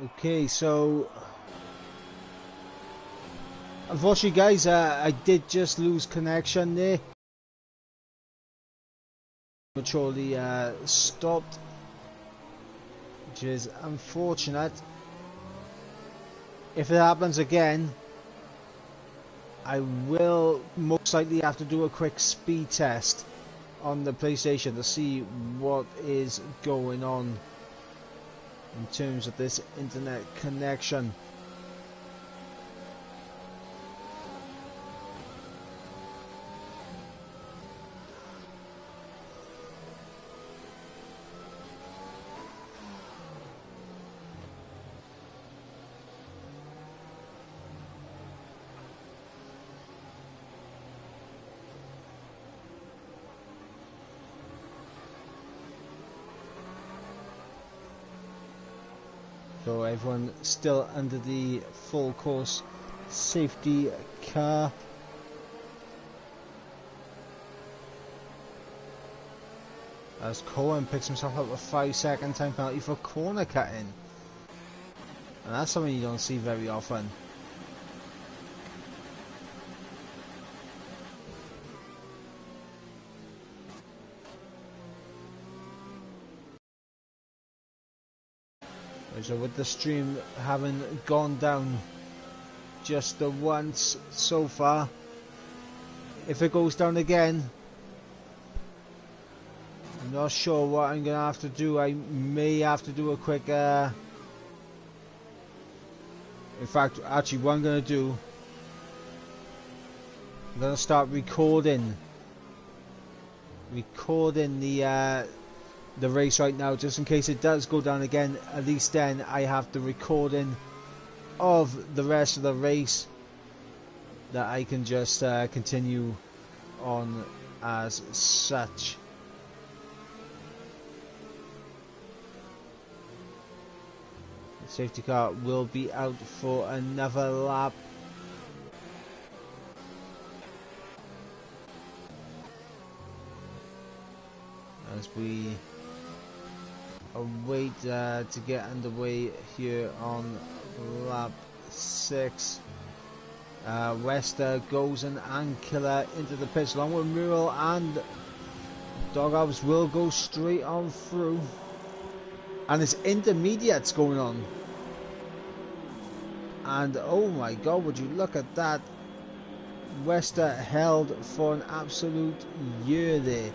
Okay, so unfortunately guys, I did just lose connection there. Prematurely stopped, which is unfortunate. If it happens again, I will most likely have to do a quick speed test on the PlayStation to see what is going on in terms of this internet connection. So everyone still under the full course safety car. As Cohen picks himself up a 5-second time penalty for corner cutting. And that's something you don't see very often. So with the stream having gone down just the once so far, if it goes down again, I'm not sure what I'm going to have to do. I may have to do a quick, in fact, actually what I'm going to do, I'm going to start recording the race right now, just in case it does go down again. At least then I have the recording of the rest of the race that I can just continue on as such. The safety car will be out for another lap. As we await to get underway here on lap 6. Wester, Gozen and Killer into the pits along with Mural, and Doghouse will go straight on through. And it's intermediates going on. And oh my god, would you look at that. Wester held for an absolute year there.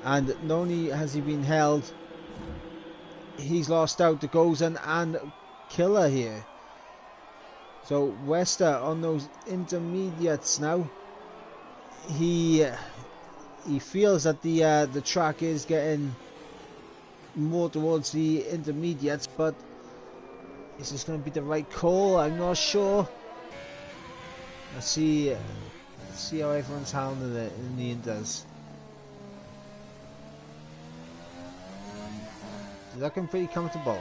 And not only has he been held, he's lost out to Gozen and Killer here. So Wester on those intermediates now. He feels that the track is getting more towards the intermediates, but is this going to be the right call? I'm not sure. Let's see how everyone's handling it in the inters. They're looking pretty comfortable.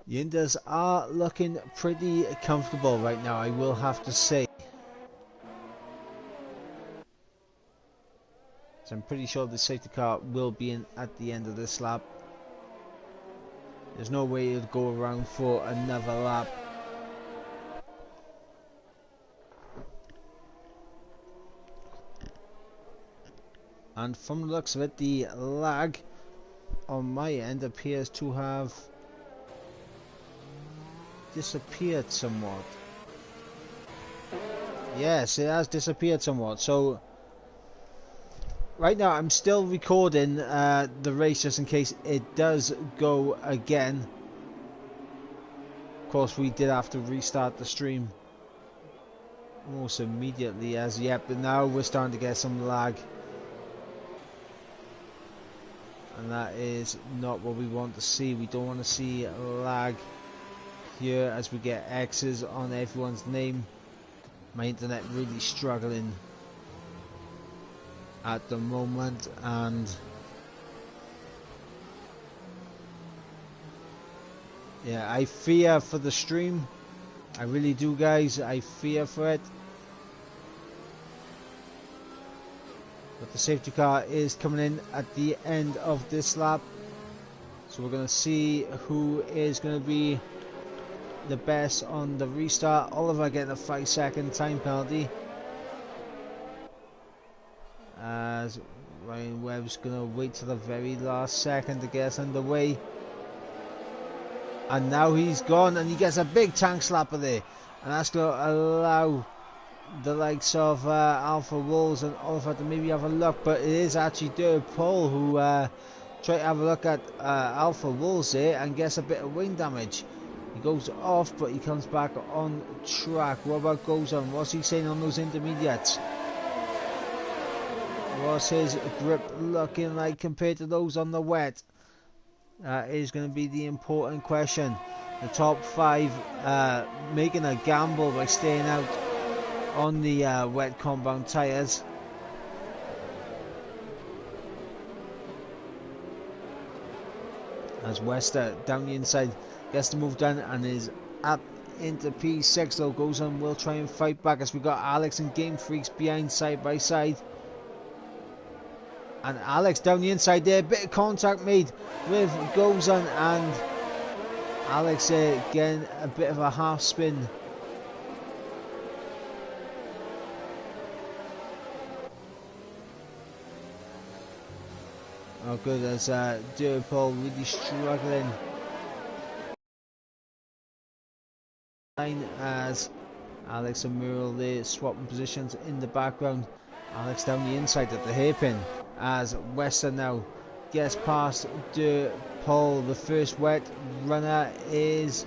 The Inders are looking pretty comfortable right now, I will have to say. So I'm pretty sure the safety car will be in at the end of this lap. There's no way it'll go around for another lap. And from the looks of it, the lag on my end appears to have disappeared somewhat. Yes, it has disappeared somewhat. So right now I'm still recording the race just in case it does go again. Of course, we did have to restart the stream almost immediately, as yep, but now we're starting to get some lag. And that is not what we want to see. We don't want to see lag here as we get X's on everyone's name. My internet really struggling at the moment, and yeah, I fear for the stream. I really do, guys. I fear for it. But the safety car is coming in at the end of this lap. So we're going to see who is going to be the best on the restart. Oliver getting a 5-second time penalty, as Ryan Webb's going to wait till the very last second to get us underway. And now he's gone, and he gets a big tank slapper there, and that's going to allow the likes of Alpha Wolves and Oliver to maybe have a look. But it is actually Dirk Paul who tried to have a look at Alpha Wolves there and gets a bit of wing damage. He goes off, but he comes back on track. What about goes on? What's he saying on those intermediates? What's his grip looking like compared to those on the wet? That is going to be the important question. The top 5 making a gamble by staying out on the wet compound tyres. As Wester down the inside gets to move down and is up into P6, though goes on will try and fight back, as we got Alex and Game Freaks behind side by side. And Alex down the inside there, bit of contact made with Gozan, and Alex getting a bit of a half spin. Oh good, as Durapol really struggling. As Alex and Muriel there swapping positions in the background. Alex down the inside at the hairpin, as Wester now gets past Durapol. The first wet runner is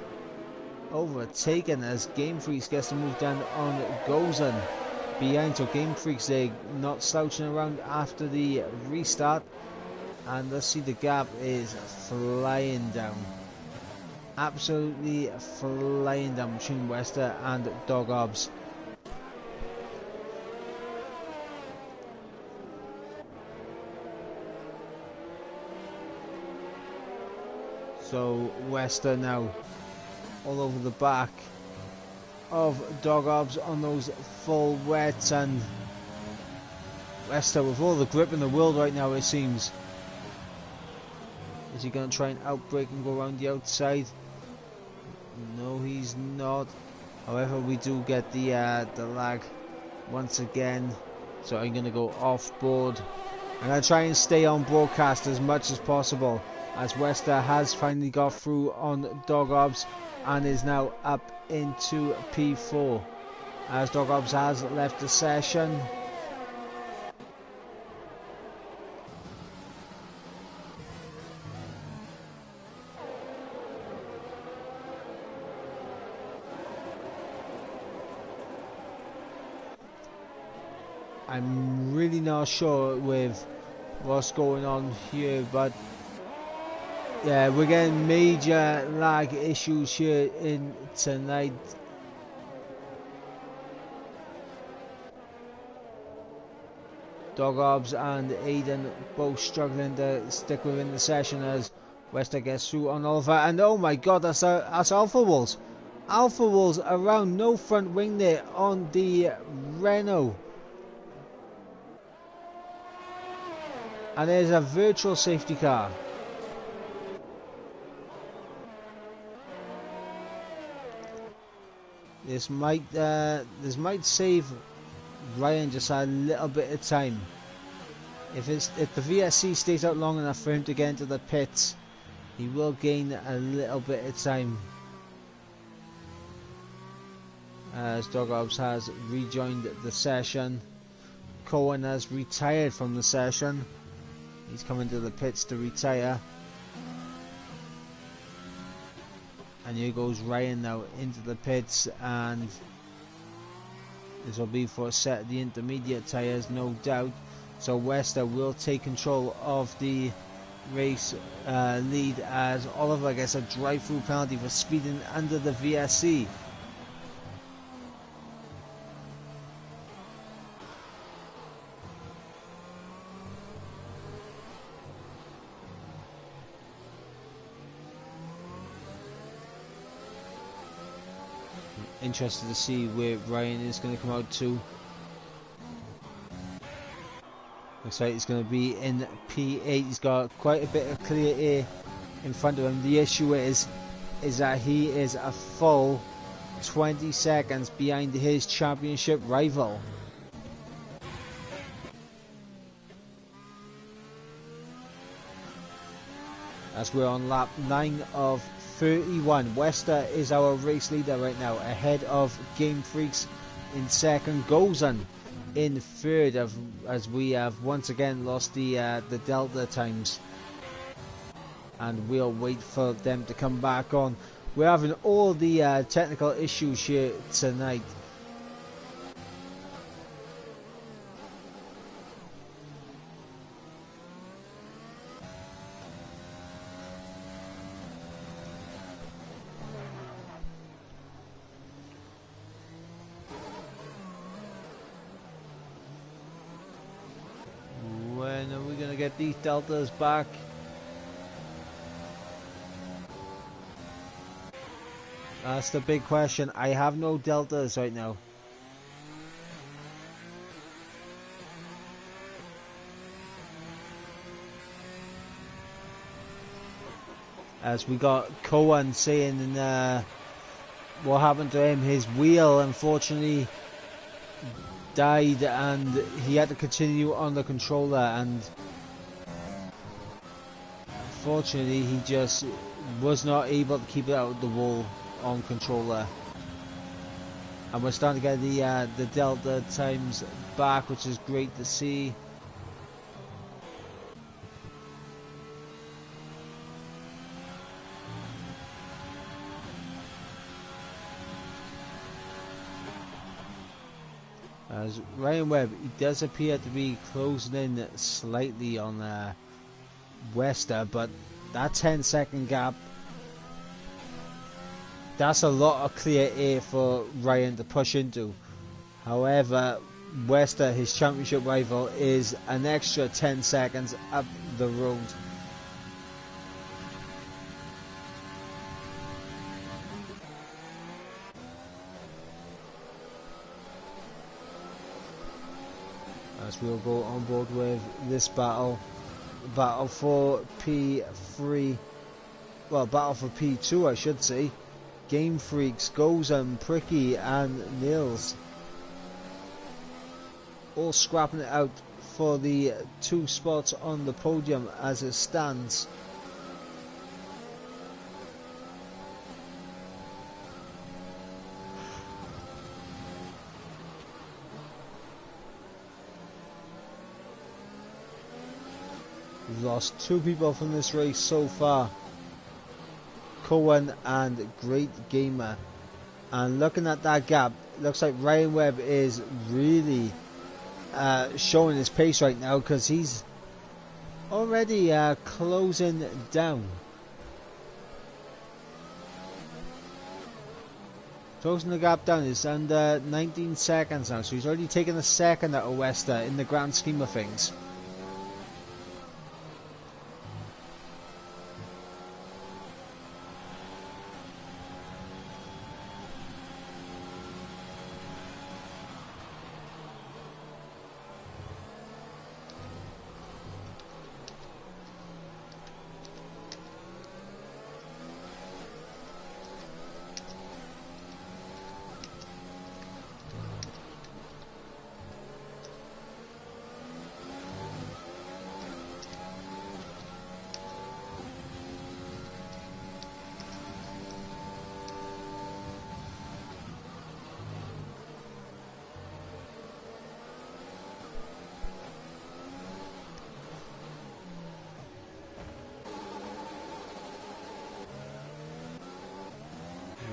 overtaken, as Game Freaks gets to move down on Gozan behind. So Game Freaks they not slouching around after the restart. And let's see, the gap is flying down. Absolutely flying down between Wester and Dog Obs. So Wester now all over the back of Dog Obs on those full wets, and Wester with all the grip in the world right now, it seems. Is he going to try and outbreak and go around the outside? No, he's not. However, we do get the lag once again. So I'm going to go off board. I'm going to try and stay on broadcast as much as possible, as Wester has finally got through on Dog Obs and is now up into P4. As Dog Obs has left the session. I'm really not sure with what's going on here, but yeah, we're getting major lag issues here in tonight. Dog Obs and Aiden both struggling to stick within the session, as Wester gets through on Oliver, and oh my god, that's Alpha Wolves. Alpha Wolves around, no front wing there on the Renault. And there's a virtual safety car. This might save Ryan just a little bit of time. If the VSC stays out long enough for him to get into the pits, he will gain a little bit of time. As Dog Obs has rejoined the session. Cohen has retired from the session. He's coming to the pits to retire. And here goes Ryan now into the pits, and this will be for a set of the intermediate tyres, no doubt. So Wester will take control of the race lead, as Oliver gets a drive-through penalty for speeding under the VSC. Interested to see where Ryan is going to come out to. Looks like he's going to be in P8. He's got quite a bit of clear air in front of him. The issue is that he is a full 20 seconds behind his championship rival. As we're on lap 9 of 31. Wester is our race leader right now, ahead of Game Freaks in second. Gozan in third, as we have once again lost the delta times, and we'll wait for them to come back on. We're having all the technical issues here tonight. When are we going to get these deltas back? That's the big question. I have no deltas right now. As we got Cohen saying what happened to him. His wheel unfortunately died and he had to continue on the controller, and unfortunately he just was not able to keep it out of the wall on controller. And we're starting to get the delta times back, which is great to see. As Ryan Webb, he does appear to be closing in slightly on Wester, but that 10-second gap, that's a lot of clear air for Ryan to push into. However, Wester, his championship rival, is an extra 10 seconds up the road. As we'll go on board with this battle for P3, well, battle for P2 I should say. Game Freaks, Gozan, Pricky and Nils all scrapping it out for the 2 spots on the podium as it stands. We've lost 2 people from this race so far, Cohen and Great Gamer. And looking at that gap, looks like Ryan Webb is really showing his pace right now, because he's already closing down. Closing the gap down. It's under 19 seconds now, so he's already taken a second out of Wester in the grand scheme of things.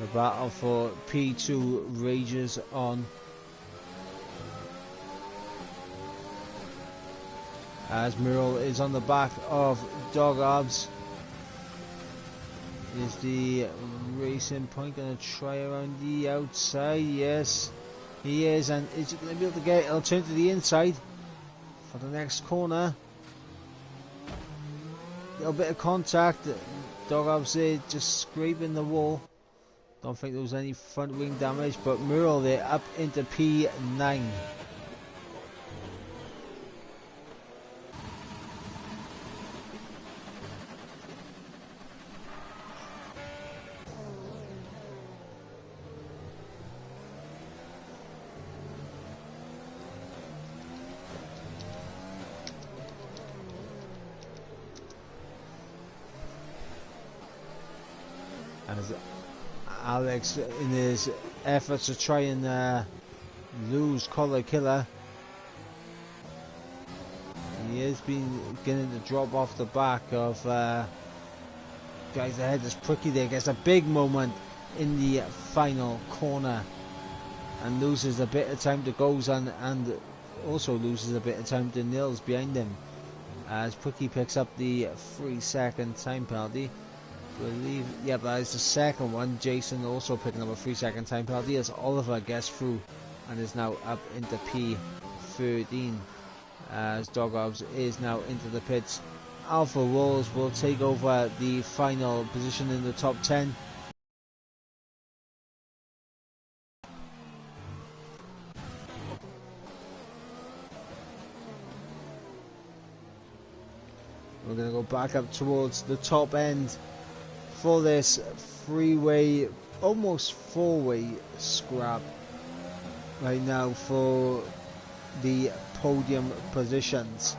The battle for P2 rages on. As Mural is on the back of Dog Obs. Is the Racing Point going to try around the outside? Yes, he is. And is he going to be able to get it? He'll turn to the inside for the next corner. Little bit of contact. Dog Obs there just scraping the wall. Don't think there was any front wing damage, but Mural there up into P9. Alex, in his efforts to try and lose Collar Killer, he has been getting the drop off the back of guys ahead. As Pricky there gets a big moment in the final corner and loses a bit of time to Gozan, and also loses a bit of time to Nils behind him, as Pricky picks up the 3-second time penalty. I believe, yeah, that is the second one. Jason also picking up a 3-second time penalty as Oliver gets through and is now up into P13, as Dogovs is now into the pits. Alpha Wolves will take over the final position in the top 10. We're going to go back up towards the top end for this three-way, almost four-way scrap right now for the podium positions.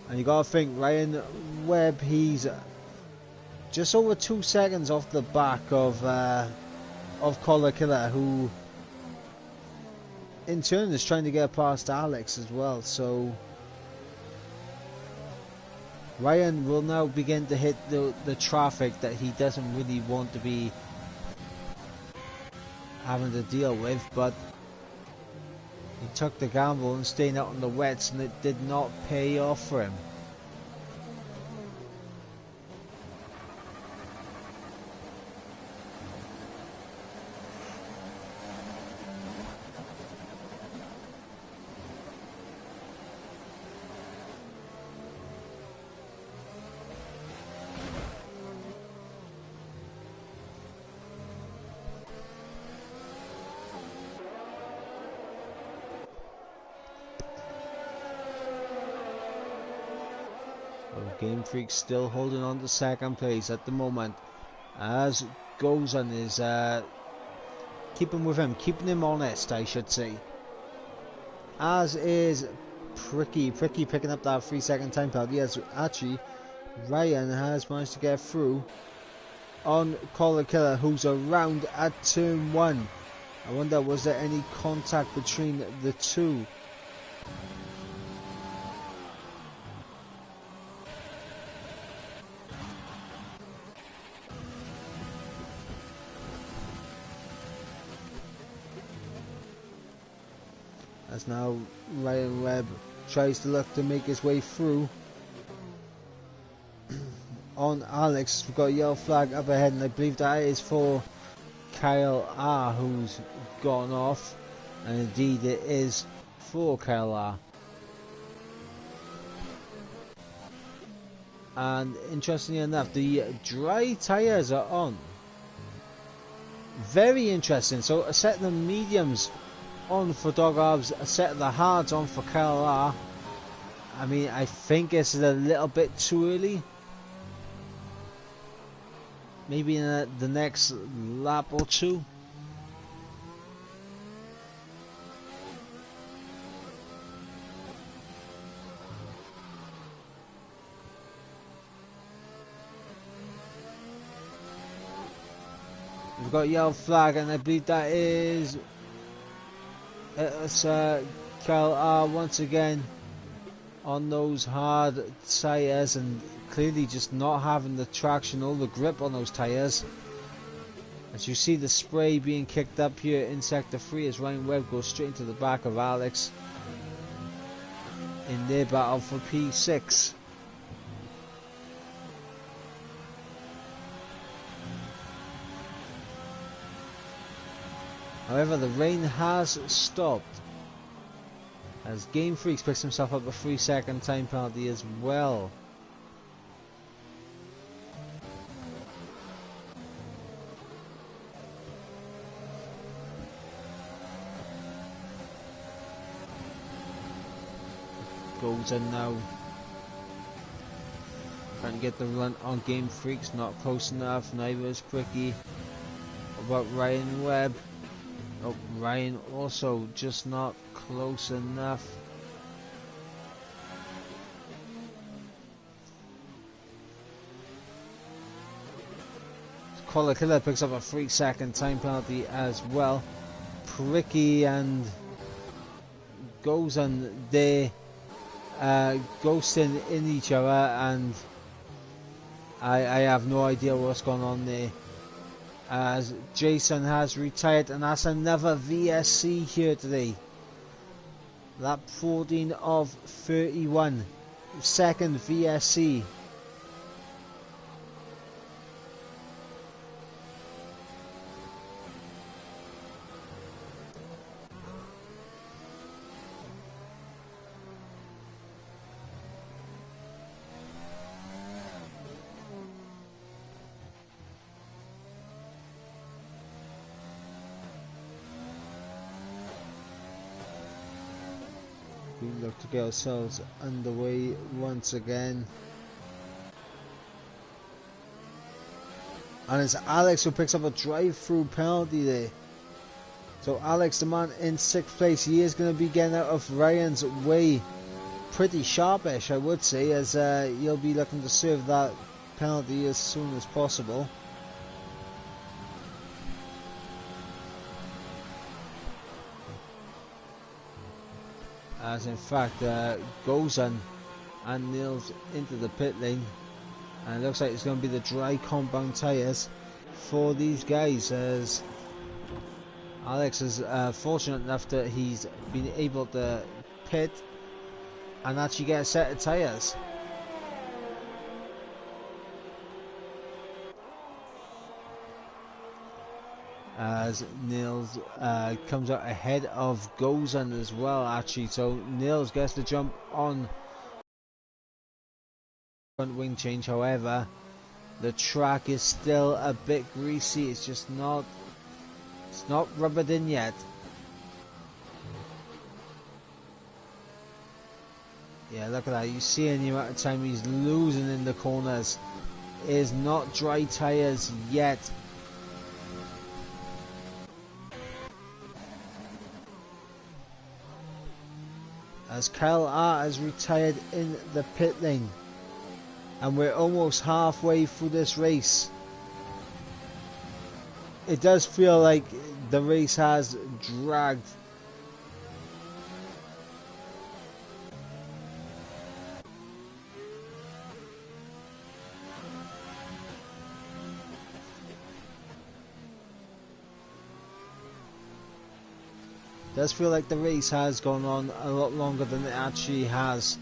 And you got to think, Ryan Webb, he's just over 2 seconds off the back of Collar Killer, who in turn is trying to get past Alex as well. So Ryan will now begin to hit the traffic that he doesn't really want to be having to deal with, but he took the gamble and staying out on the wets, and it did not pay off for him. Game Freak still holding on to second place at the moment, as Gozan is keeping with him, keeping him honest, I should say. As is Pricky picking up that 3-second time penalty, as actually Ryan has managed to get through on Collar Killer, who's around at turn 1. I wonder, was there any contact between the two? As now Ryan Webb tries to look to make his way through on Alex. We've got a yellow flag up ahead, and I believe that is for Kyle R, who's gone off, and indeed it is for Kyle R. And interestingly enough, the dry tyres are on. Very interesting. So a set of the mediums on for Dogovs, a set of the hards on for Kyle R. I mean, I think it's a little bit too early. Maybe in the next lap or two. We've got a yellow flag, and I believe that is it's Kyle R once again on those hard tyres, and clearly just not having the traction or the grip on those tyres. As you see the spray being kicked up here in sector 3, as Ryan Webb goes straight into the back of Alex in their battle for P6. However, the rain has stopped, as Game Freaks picks himself up a 3-second time penalty as well. Goes in now. Trying to get the run on Game Freaks, not close enough. Neither is Pricky. What about Ryan Webb? Oh, Ryan also just not close enough. Killer picks up a 3-second time penalty as well. Pricky and goes on there, ghosting in each other, and I have no idea what's going on there. As Jason has retired, and that's another VSC here today. Lap 14 of 31, second VSC. We look to get ourselves underway once again. And it's Alex who picks up a drive-through penalty there. So Alex, the man in 6th place, he is going to be getting out of Ryan's way pretty sharpish, I would say, as he'll be looking to serve that penalty as soon as possible. As in fact goes on and nails into the pit lane, and it looks like it's going to be the dry compound tyres for these guys, as Alex is fortunate enough that he's been able to pit and actually get a set of tyres. As Nils comes out ahead of Gozan as well, actually, so Nils gets the jump on front wing change. However, the track is still a bit greasy. It's just not, it's not rubbered in yet. Yeah, look at that. You see the amount of time he's losing in the corners. It is not dry tyres yet. As Kyle R has retired in the pit lane, and we're almost halfway through this race. It does feel like the race has dragged. Does feel like the race has gone on a lot longer than it actually has.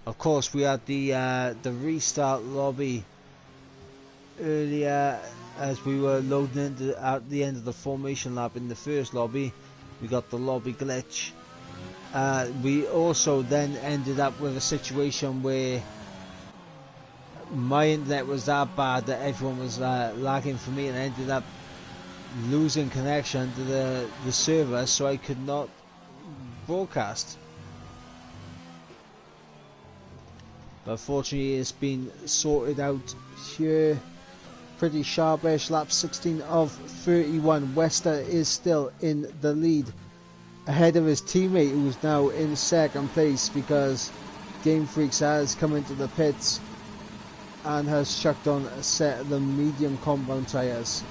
Of course, we had the restart lobby earlier as we were loading into at the end of the formation lap in the first lobby. We got the lobby glitch. We also then ended up with a situation where my internet was that bad that everyone was lagging for me, and I ended up losing connection to the server, so I could not broadcast. But fortunately it's been sorted out here pretty sharpish. Lap 16 of 31. Wester is still in the lead, ahead of his teammate who's now in second place, because Game Freaks has come into the pits and has chucked on a set of the medium compound tyres.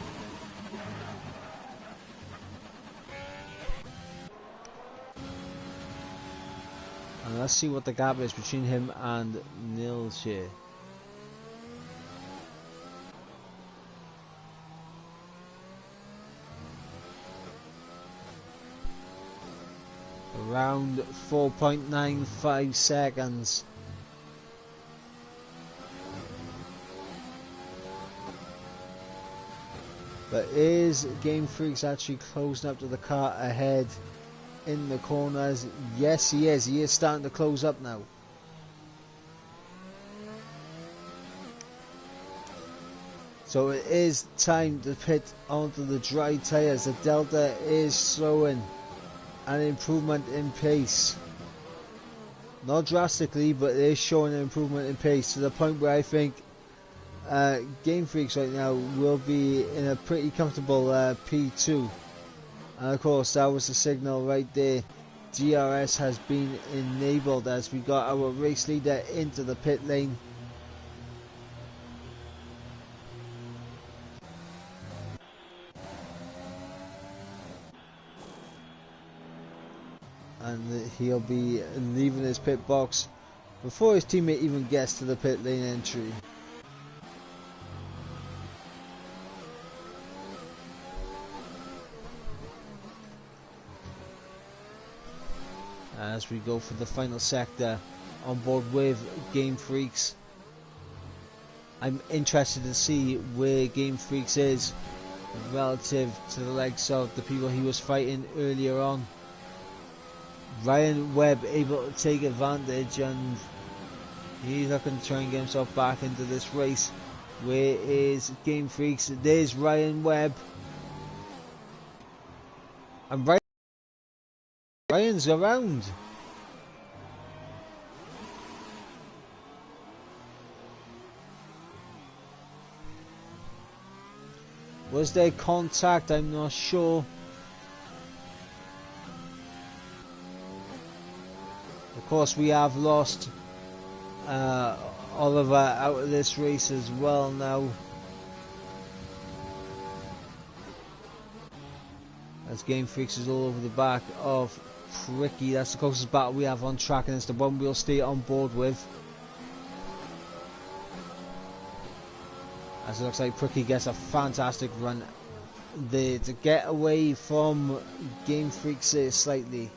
And let's see what the gap is between him and Nils here. Around 4.95 seconds. But is Game Freaks actually closing up to the car ahead in the corners? Yes, he is. He is starting to close up now. So it is time to pit onto the dry tyres. The Delta is showing an improvement in pace. Not drastically, but it is showing an improvement in pace to the point where I think Game Freaks right now will be in a pretty comfortable P2. And of course that was the signal right there. DRS has been enabled as we got our race leader into the pit lane. and he'll be leaving his pit box before his teammate even gets to the pit lane entry. As we go for the final sector on board with Game Freaks. I'm interested to see where Game Freaks is relative to the likes of the people he was fighting earlier on. Ryan Webb able to take advantage, and he's looking to try and get himself back into this race. Where is Game Freaks? There's Ryan Webb. And Ryan's around. Was there contact? I'm not sure. Of course, we have lost Oliver out of this race as well now. As Game Freaks is all over the back of Pricky. That's the closest battle we have on track, and it's the one we'll stay on board with. As it looks like Pricky gets a fantastic run there to get away from Game Freaks here slightly.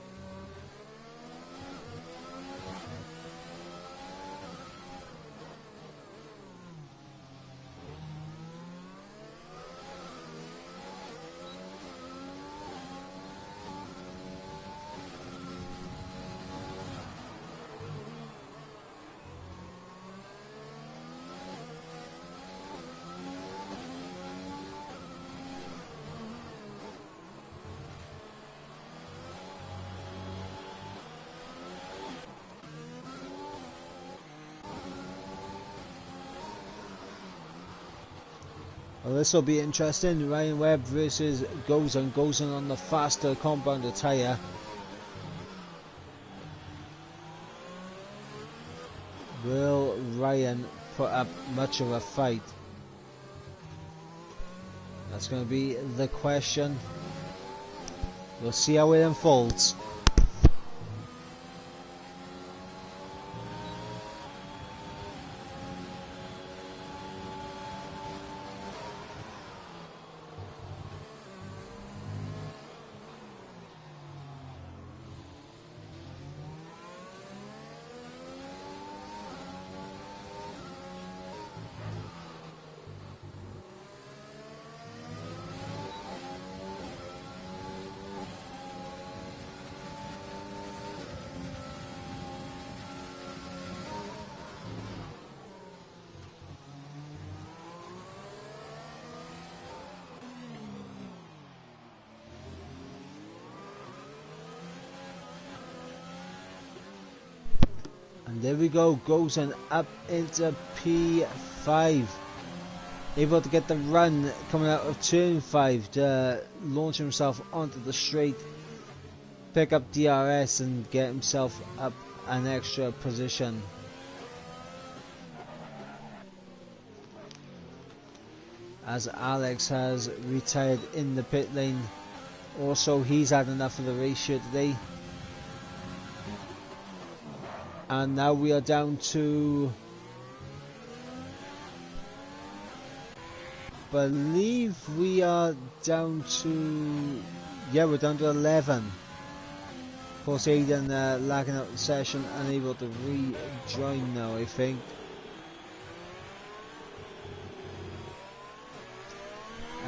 Well, this will be interesting. Ryan Webb versus Gozan. Gozan on the faster compounder tyre. Will Ryan put up much of a fight? That's going to be the question. We'll see how it unfolds. And there we go, Gozan up into P5. Able to get the run coming out of turn 5 to launch himself onto the straight, pick up DRS and get himself up an extra position. As Alex has retired in the pit lane. Also, he's had enough of the race here today. And now we are down to, believe we are down to, yeah, we're down to 11. Of course, Aiden lagging out the session, unable to rejoin now, I think.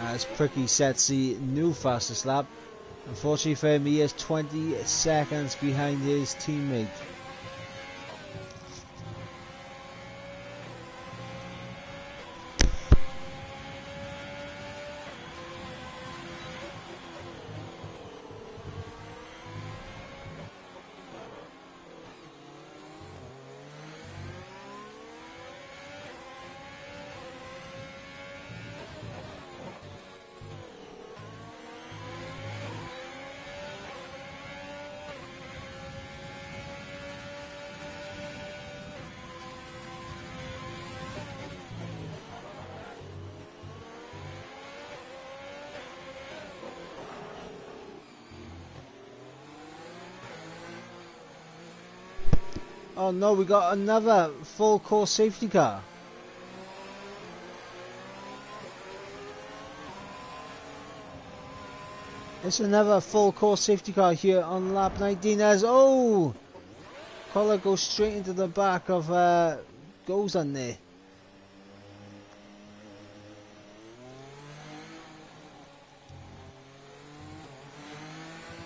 As Pricky sets the new fastest lap. Unfortunately for him, he is 20 seconds behind his teammate. Oh no, we got another full course safety car. It's another full course safety car here on lap 19 as, oh! Collar goes straight into the back of goes on there.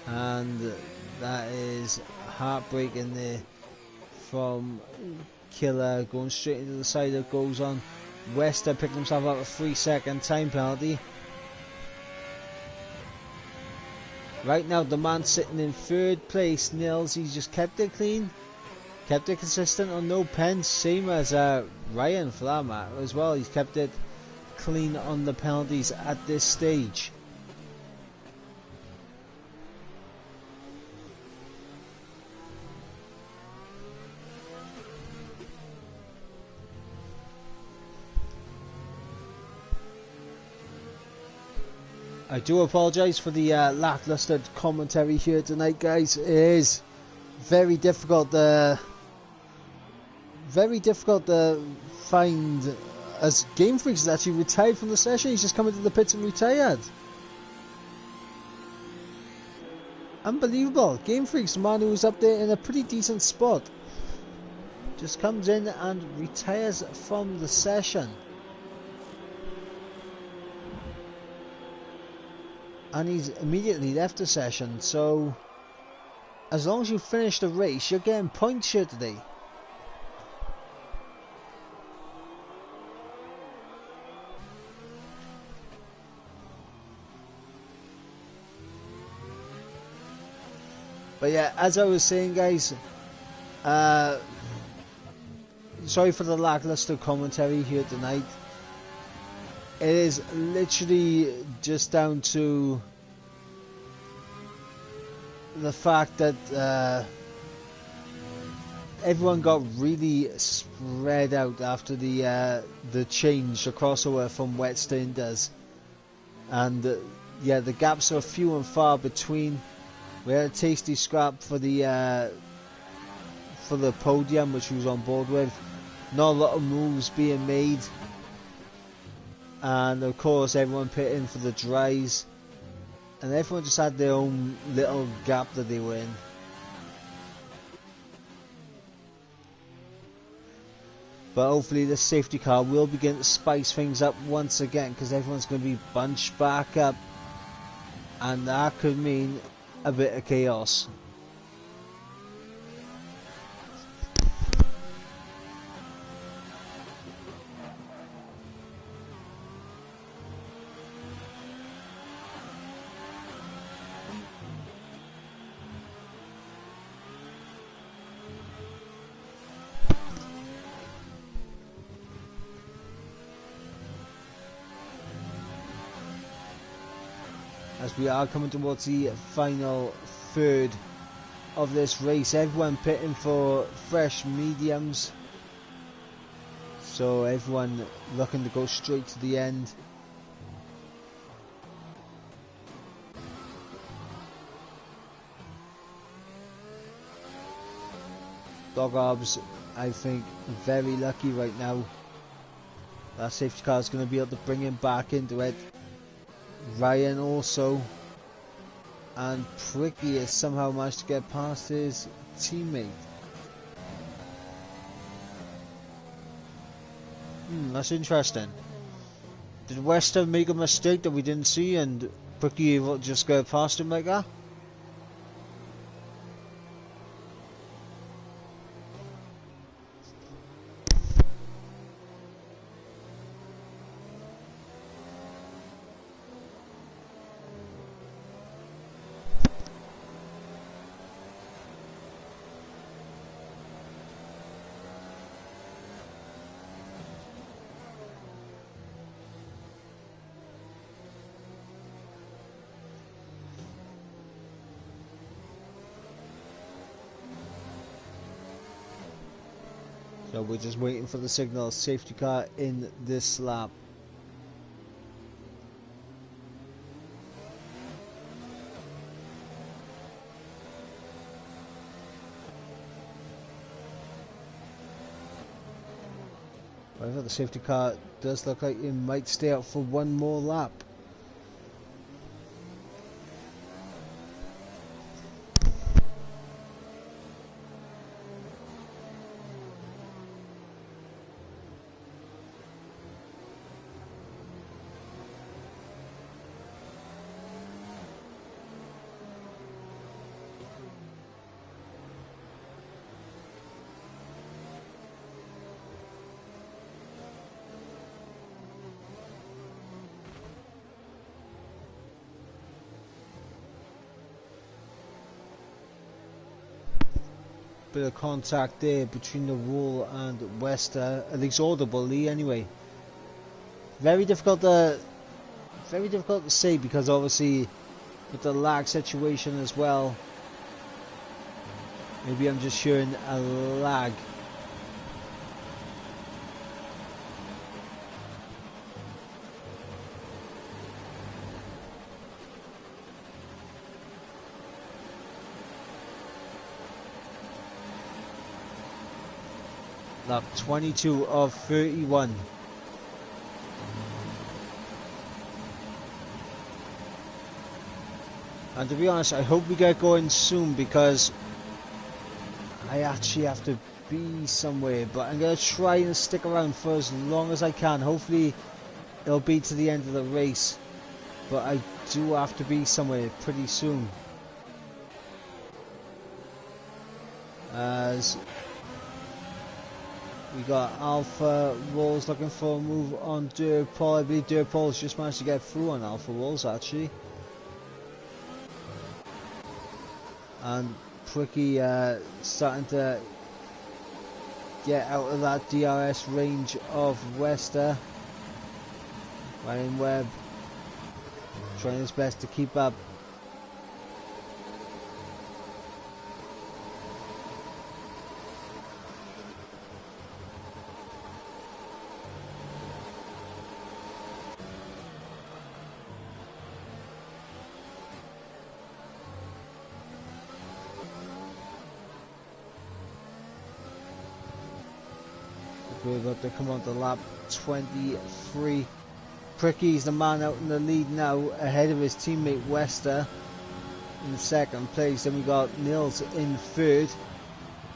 And that is heartbreaking there from Killer, going straight into the side that goes on. Wester picked himself up a 3-second time penalty. Right now the man sitting in third place, Nils, he's just kept it clean, kept it consistent on no pens, same as Ryan for that matter as well. He's kept it clean on the penalties at this stage. I do apologise for the lacklustre commentary here tonight, guys. It is very difficult to find, as Game Freaks is actually retired from the session. He's just come into the pits and retired. Unbelievable. Game Freaks, the man who was up there in a pretty decent spot, just comes in and retires from the session. And he's immediately left the session, so as long as you finish the race, you're getting points here today. But yeah, as I was saying, guys, sorry for the lackluster commentary here tonight. It is literally just down to the fact that everyone got really spread out after the change, the crossover from wets to indoors, and yeah, the gaps are few and far between. We had a tasty scrap for the podium, which we was on board with. Not a lot of moves being made. And of course everyone put in for the dries, and everyone just had their own little gap that they were in. But hopefully the safety car will begin to spice things up once again, because everyone's going to be bunched back up, and that could mean a bit of chaos. As we are coming towards the final third of this race, everyone pitting for fresh mediums, so everyone looking to go straight to the end. Dog Arbs, I think, very lucky right now. That safety car is going to be able to bring him back into it. Ryan also, and Pricky has somehow managed to get past his teammate. That's interesting. Did Wester make a mistake that we didn't see and Pricky just go past him like that? So we're just waiting for the signal. Safety car in this lap. However, the safety car does look like it might stay out for one more lap. Bit of contact there between the wall and Wester, at least audibly anyway. Very difficult to say, because obviously with the lag situation as well, maybe I'm just hearing a lag. Lap 22 of 31. And to be honest, I hope we get going soon, because I actually have to be somewhere, but I'm going to try and stick around for as long as I can. Hopefully it'll be to the end of the race, but I do have to be somewhere pretty soon. As we got Alpha Rolls looking for a move on Dirt Paul. I believe Dirt Paul's just managed to get through on Alpha Rolls actually. And Pricky starting to get out of that DRS range of Wester. Ryan Webb trying his best to keep up. We're about to come on to lap 23. Pricky's the man out in the lead now, ahead of his teammate Wester in second place. Then we got Nils in third,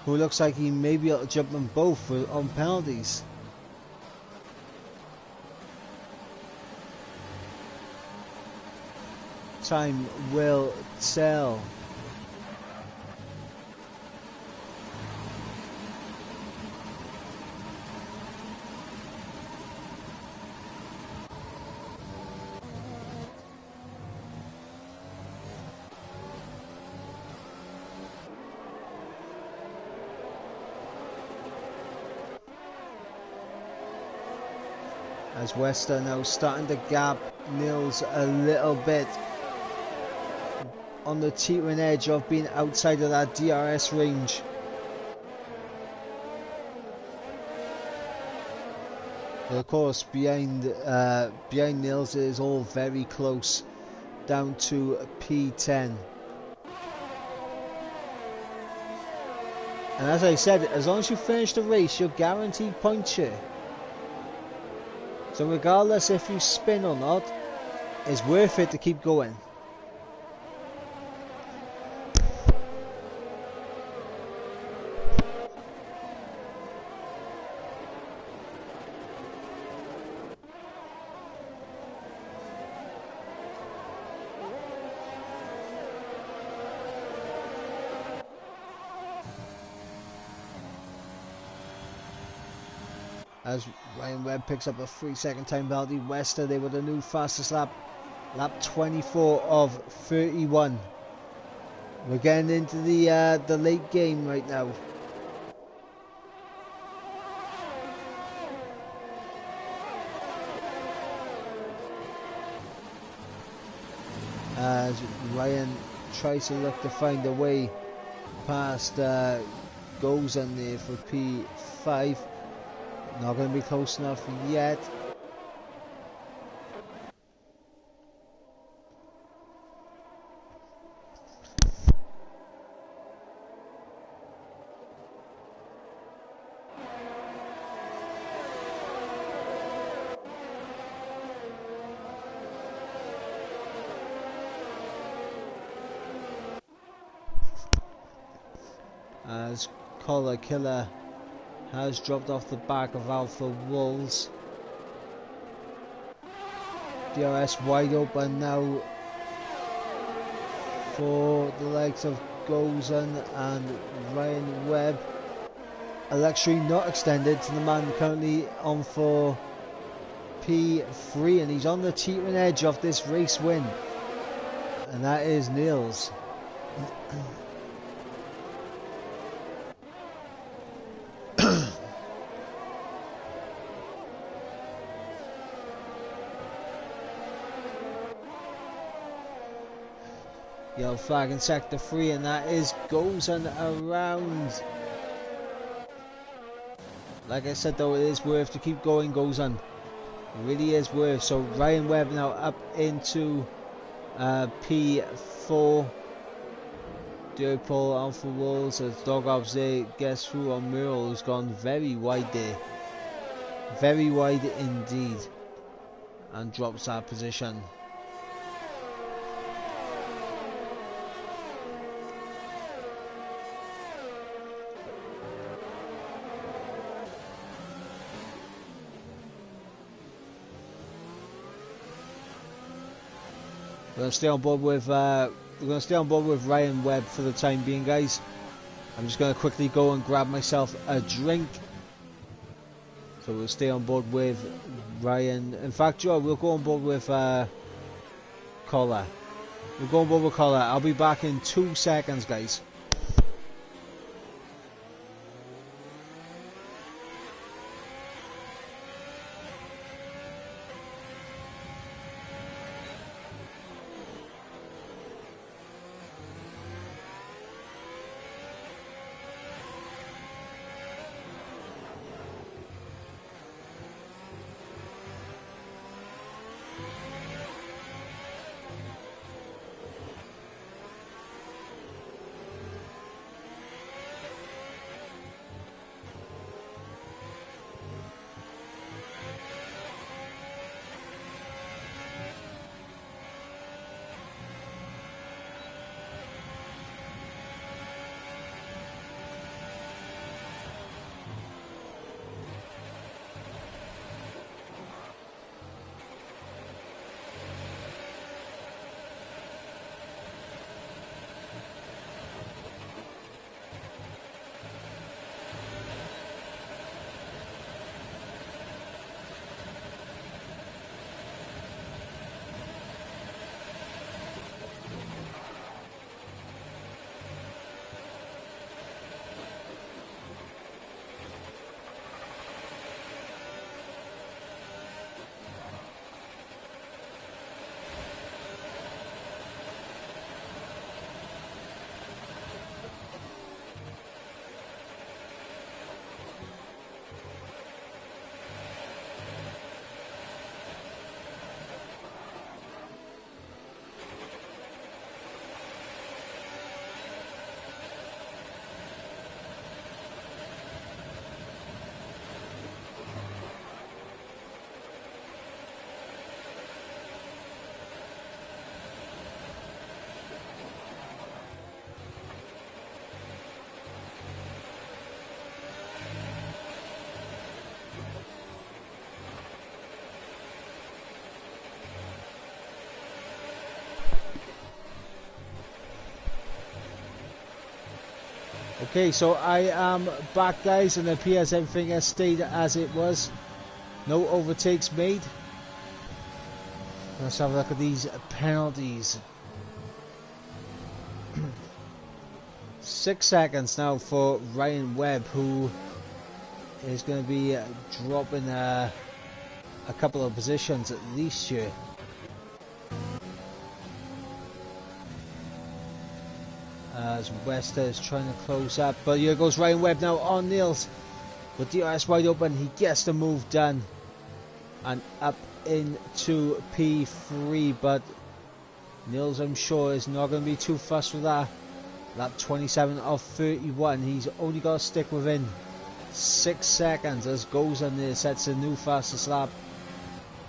who looks like he may be able to jump them both on penalties. Time will tell. As Wester now starting to gap Nils a little bit, on the teetering edge of being outside of that DRS range. But of course behind Nils it is all very close, down to P10. And as I said, as long as you finish the race, you're guaranteed point share. So regardless if you spin or not, it's worth it to keep going. As Ryan Webb picks up a 3-second time penalty, Wester, they were the new fastest lap. Lap 24 of 31. We're getting into the late game right now. As Ryan tries to look to find a way past Gozan there for P5. Not going to be close enough yet. as Collar Killer has dropped off the back of Alpha Wolves. DRS wide open now for the likes of Gozan and Ryan Webb. A luxury not extended to the man currently on for P3, and he's on the teetering edge of this race win, and that is Niels. Yellow flag in sector 3, and that is Gozan around. Like I said though, it is worth to keep going, Gozan. It really is worth. So Ryan Webb now up into P4. Dirt Pole on for Wolves as Dogobs there gets through on Merle, who's gone very wide there. Very wide indeed. And drops that position. We're going to stay on board with Ryan Webb for the time being, guys. I'm just going to quickly go and grab myself a drink. So we'll stay on board with Ryan. In fact, Joe, we'll go on board with Collar. We'll go on board with Collar. I'll be back in 2 seconds, guys. Okay, so I am back, guys, and it appears everything has stayed as it was. No overtakes made. Let's have a look at these penalties. 6 seconds now for Ryan Webb, who is going to be dropping a couple of positions at least here. As Wester is trying to close up, but here goes Ryan Webb now on Niels. With DRS wide open, he gets the move done and up into P3, but Niels, I'm sure, is not going to be too fussed with that. Lap 27 of 31. He's only got to stick within 6 seconds as Gozan there sets a new fastest lap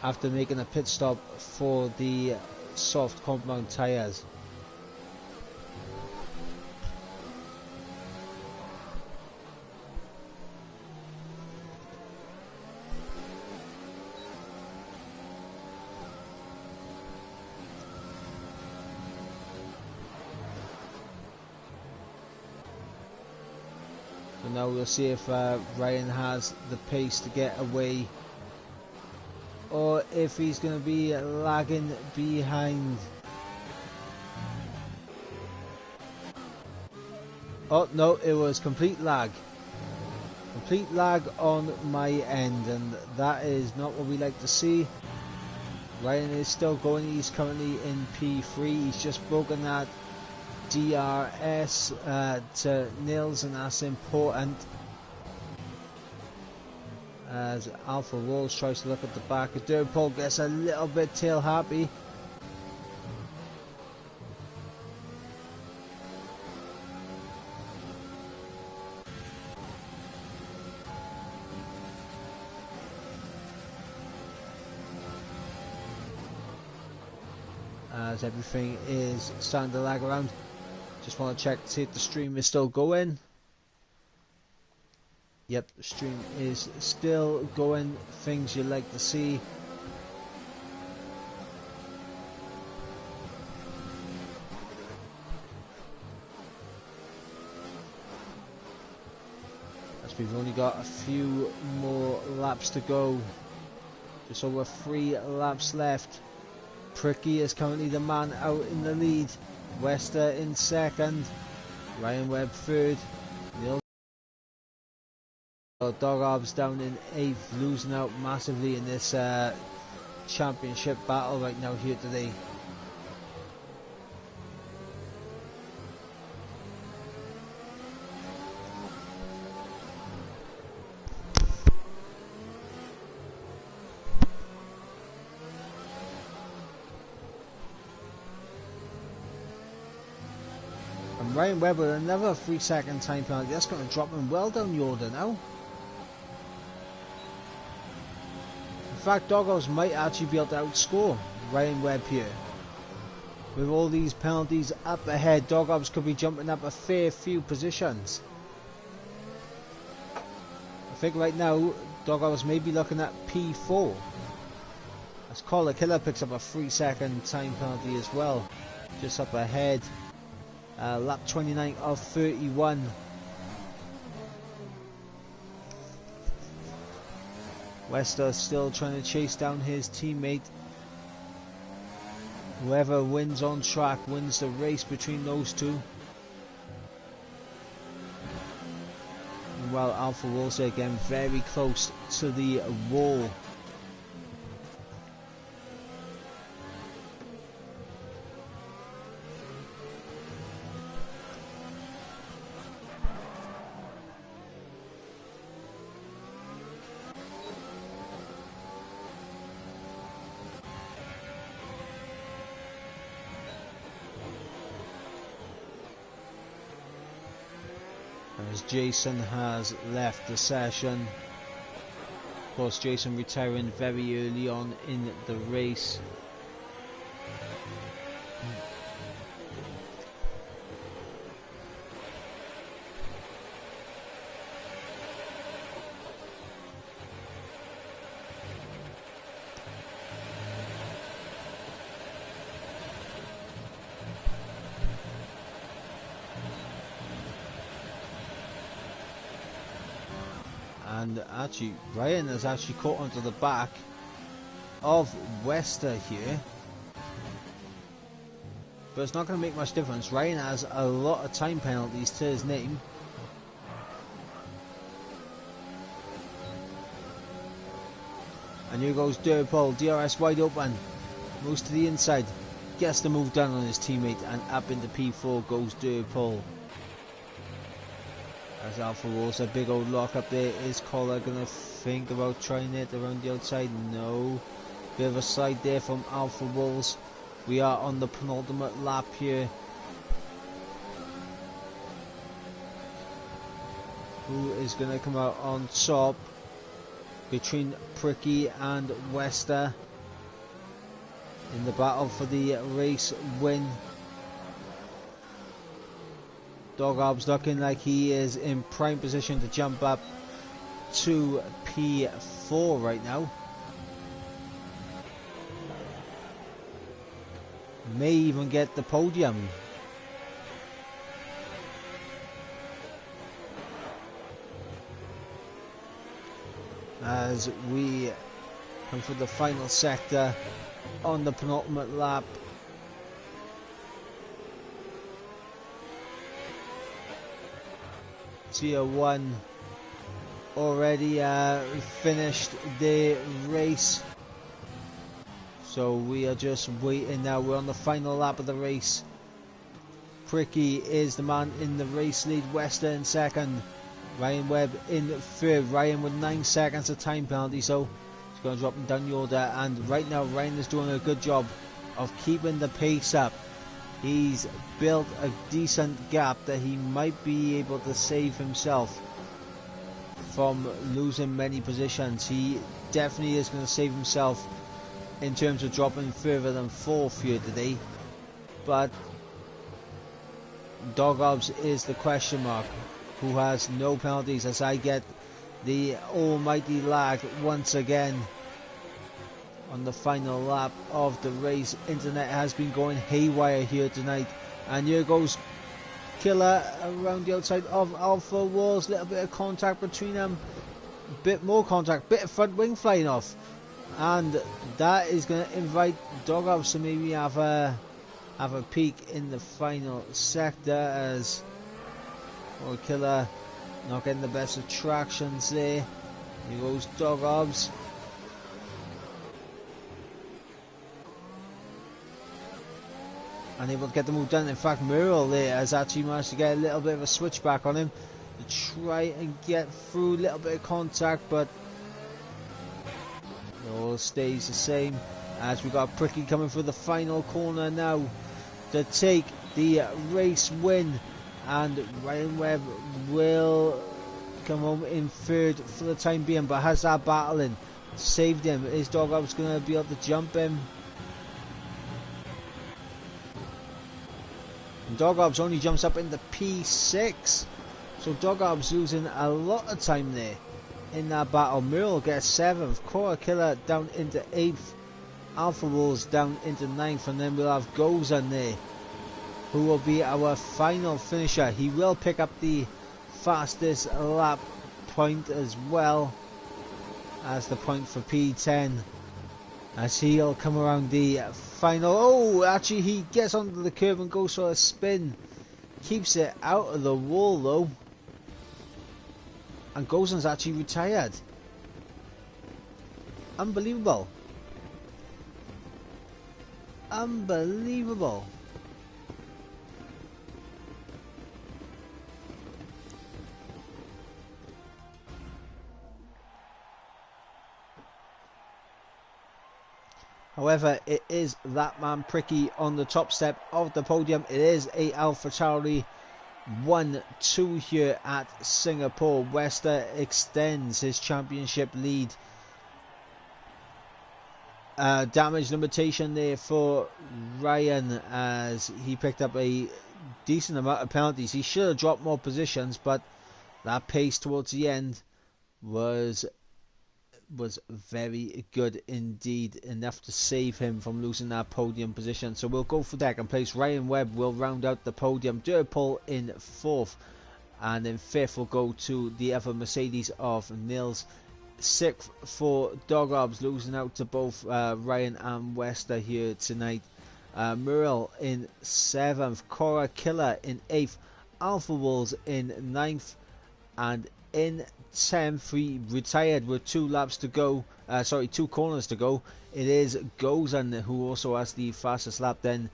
after making a pit stop for the soft compound tyres. So now we'll see if Ryan has the pace to get away, or if he's going to be lagging behind. Oh no, it was complete lag. Complete lag on my end, and that is not what we like to see. Ryan is still going. He's currently in P3. He's just broken that DRS to nils, and that's important. As Alpha Rolls tries to look at the back, Dirtpole gets a little bit tail happy. As everything is starting to lag around. Just want to check to see if the stream is still going. Yep, the stream is still going. Things you like to see. As we've only got a few more laps to go. Just over 3 laps left. Pricky is currently the man out in the lead. Wester in second. Ryan Webb third. Neil Dogobs down in 8th, losing out massively in this championship battle right now here today. And Ryan Webb with another 3-second time penalty. That's going to drop him well down the order now. In fact, Doggos might actually be able to outscore Ryan Webb here. With all these penalties up ahead, Doggos could be jumping up a fair few positions. I think right now, Doggos may be looking at P4. As Collar Killer picks up a 3-second time penalty as well. Just up ahead. Lap 29 of 31. Wester still trying to chase down his teammate. Whoever wins on track wins the race between those two. Meanwhile, Alpha Wolves again very close to the wall. As Jason has left the session. Of course, Jason retiring very early on in the race. And actually, Ryan has actually caught onto the back of Wester here. But it's not going to make much difference. Ryan has a lot of time penalties to his name. And here goes Dirtpole, DRS wide open. Moves to the inside. Gets the move done on his teammate, and up into P4 goes Dirtpole. As Alpha rolls a big old lock up there. Is Collar going to think about trying it around the outside? No. Bit of a slide there from Alpha Wolves. We are on the penultimate lap here. Who is going to come out on top between Pricky and Wester in the battle for the race win? Dogob's looking like he is in prime position to jump up to P4 right now. May even get the podium. as we come for the final sector on the penultimate lap. Tier 1 already finished the race, so we are just waiting now. We're on the final lap of the race. Pricky is the man in the race lead, Wester in second, Ryan Webb in third. Ryan with 9 seconds of time penalty, so he's going to drop him down the order, and right now Ryan is doing a good job of keeping the pace up. He's built a decent gap that he might be able to save himself from losing many positions. He definitely is going to save himself in terms of dropping further than 4th here today, but Dog Obs is the question mark, who has no penalties, as I get the almighty lag once again on the final lap of the race. Internet has been going haywire here tonight, and here goes Killer around the outside of Alpha Walls. Little bit of contact between them, bit more contact, bit of front wing flying off, and that is going to invite Dog Obs to maybe have a peek in the final sector, as Killer not getting the best of tractions there. Here goes Dog Obs. Unable to get the move done. In fact, Muriel there has actually managed to get a little bit of a switchback on him to try and get through. A little bit of contact, but it all stays the same, as we got Pricky coming through the final corner now to take the race win, and Ryan Webb will come home in third for the time being, but has that battling saved him? Is Dog Obs going to be able to jump him? And Dog Obs only jumps up into P6, so Dog Obs losing a lot of time there in that battle. Muriel gets 7th, Cora Killer down into 8th, Alpha Wolves down into 9th, and then we'll have Gozan there, who will be our final finisher. He will pick up the fastest lap point as well as the point for P10, as he'll come around the final. Oh, actually he gets onto the curve and goes for a spin, keeps it out of the wall though, and Gozan's actually retired. Unbelievable. Unbelievable. However, it is that man Pricky on the top step of the podium. It is a AlphaTauri 1-2 here at Singapore. Wester extends his championship lead. Damage limitation there for Ryan, as he picked up a decent amount of penalties. He should have dropped more positions, but that pace towards the end was very good indeed, enough to save him from losing that podium position. So we'll go for second place. Ryan Webb will round out the podium. Dirtpole in 4th, and then 5th will go to the other Mercedes of Nils. 6th for Dog Obs, losing out to both Ryan and Wester here tonight. Muriel in 7th, Cora Killer in 8th, Alpha Wolves in 9th, and in 10th, we retired with 2 laps to go, 2 corners to go. It is Gozan who also has the fastest lap. Then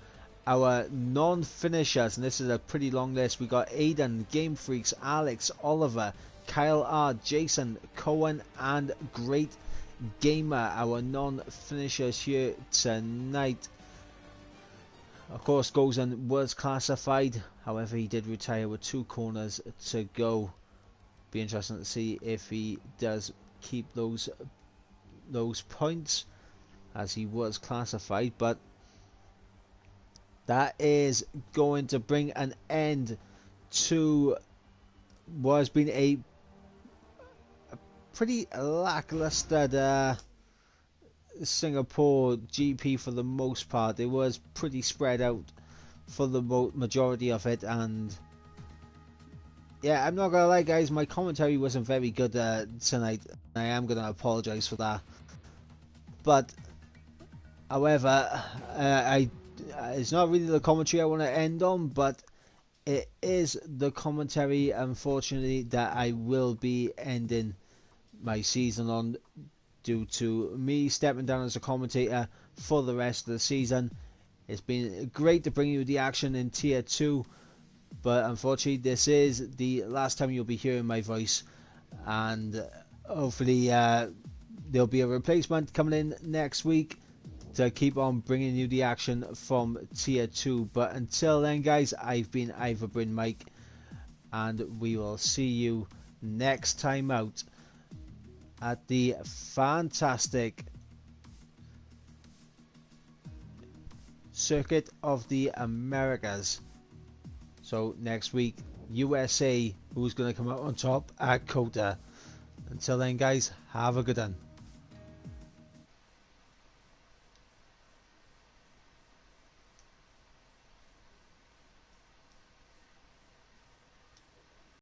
our non-finishers, and this is a pretty long list. We got Aiden, Game Freaks, Alex, Oliver, Kyle R, Jason, Cohen, and Great Gamer, our non-finishers here tonight. Of course, Gozan was classified, however he did retire with 2 corners to go. Be interesting to see if he does keep those points, as he was classified. But that is going to bring an end to what has been a pretty lackluster Singapore GP for the most part. It was pretty spread out for the majority of it, and Yeah, I'm not gonna lie, guys. My commentary wasn't very good tonight. I am gonna apologize for that. But, however, it's not really the commentary I want to end on, but it is the commentary, unfortunately, that I will be ending my season on, due to me stepping down as a commentator for the rest of the season. It's been great to bring you the action in Tier 2, but unfortunately this is the last time you'll be hearing my voice, and hopefully there'll be a replacement coming in next week to keep on bringing you the action from Tier 2. But until then, guys, I've been Ivor Bryn Mike, and we will see you next time out at the fantastic Circuit of the Americas. So next week, USA, who's going to come out on top at COTA. Until then, guys, have a good one.